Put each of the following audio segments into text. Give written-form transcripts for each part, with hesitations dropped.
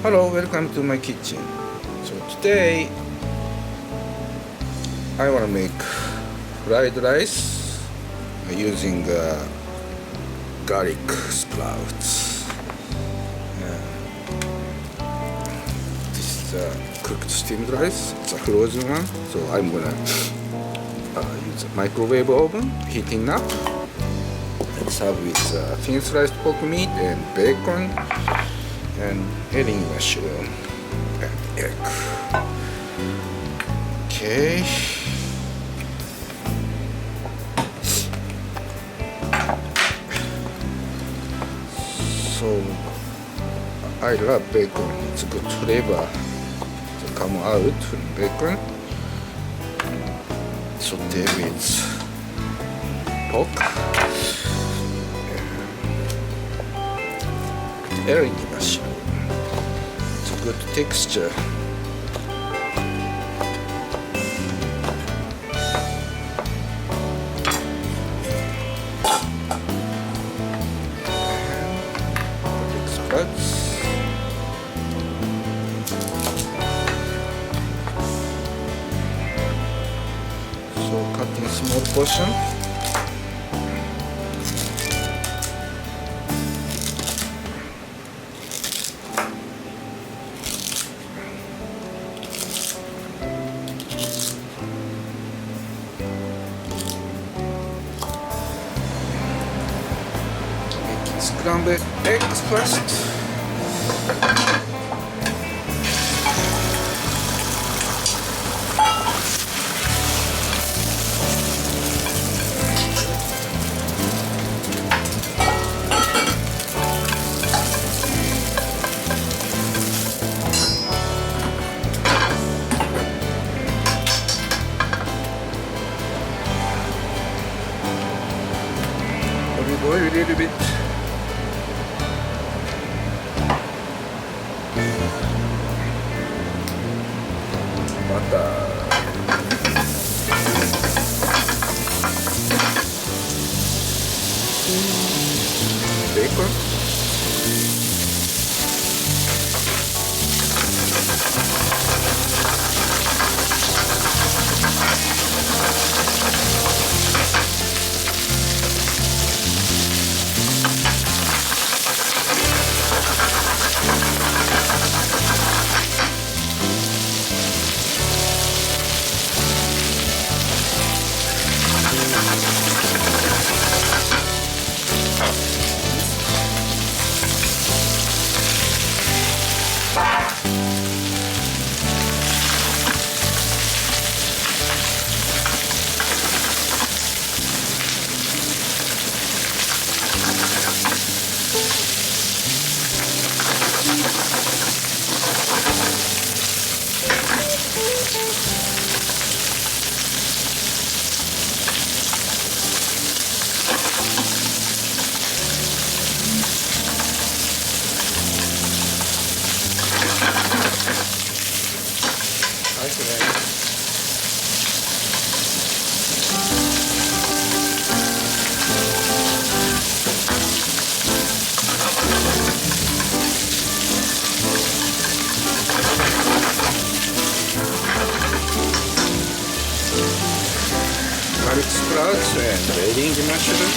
Hello, welcome to my kitchen. So today I want to make fried rice using garlic sprouts. This is cooked steamed rice. It's a frozen one, so I'm gonna use a microwave oven, heating up, and serve with thin sliced pork meat and bacon and eringi mushroom and egg. Okay. So I love bacon. It's a good flavor to come out from bacon. Saute with pork. Eringi mushroom. It's a good texture. Garlic sprouts. So cut in small portion. Scrambled eggs first. Olive oil a little bit. Butter. Bacon. Garlic sprouts and eringi mushroom.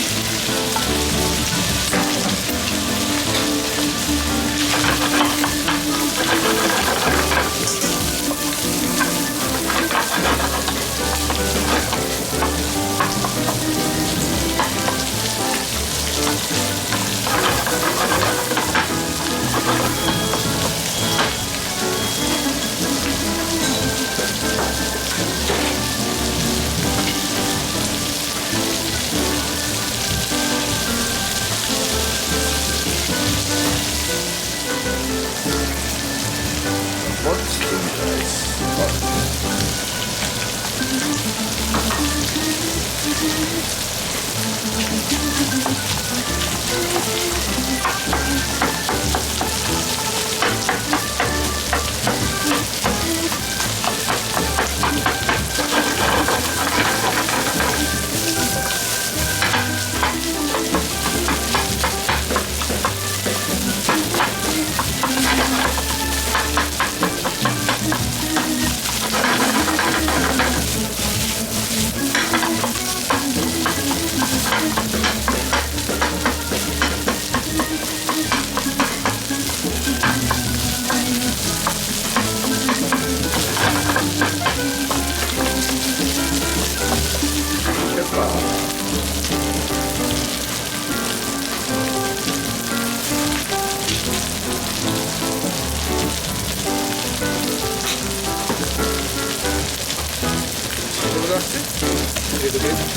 little bit.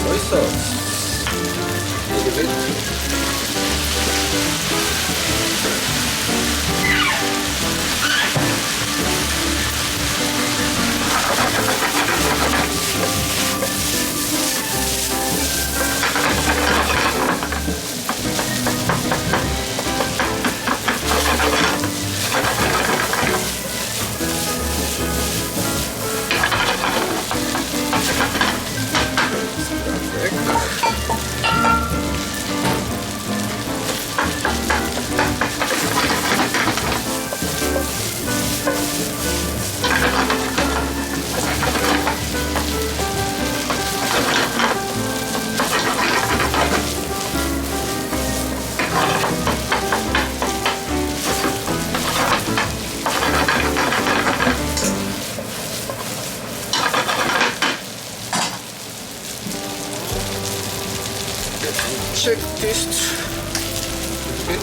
Soy sauce. A little bit. Check this bit.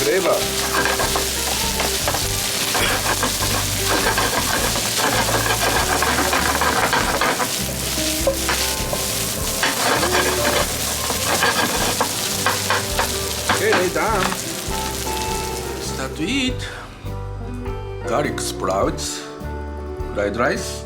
Flavor. Okay, done. Start to eat. Garlic sprouts, fried rice.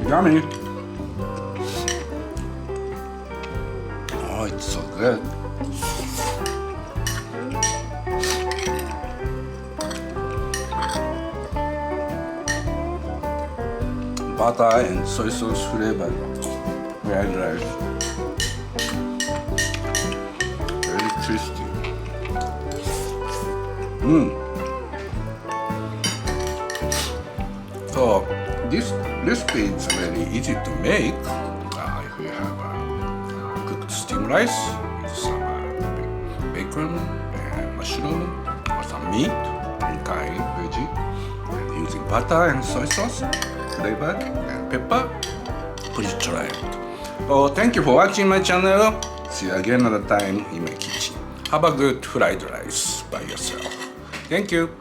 Yummy. Oh, it's so good. Butter and soy sauce flavored fried rice. Very tasty. So this recipe is very easy to make. If you have cooked steamed rice with some bacon and mushroom or some meat and kind veggie, and using butter and soy sauce flavored and pepper, please try it. So thank you for watching my channel. See you again another time in my kitchen. Have a good fried rice by yourself. Thank you.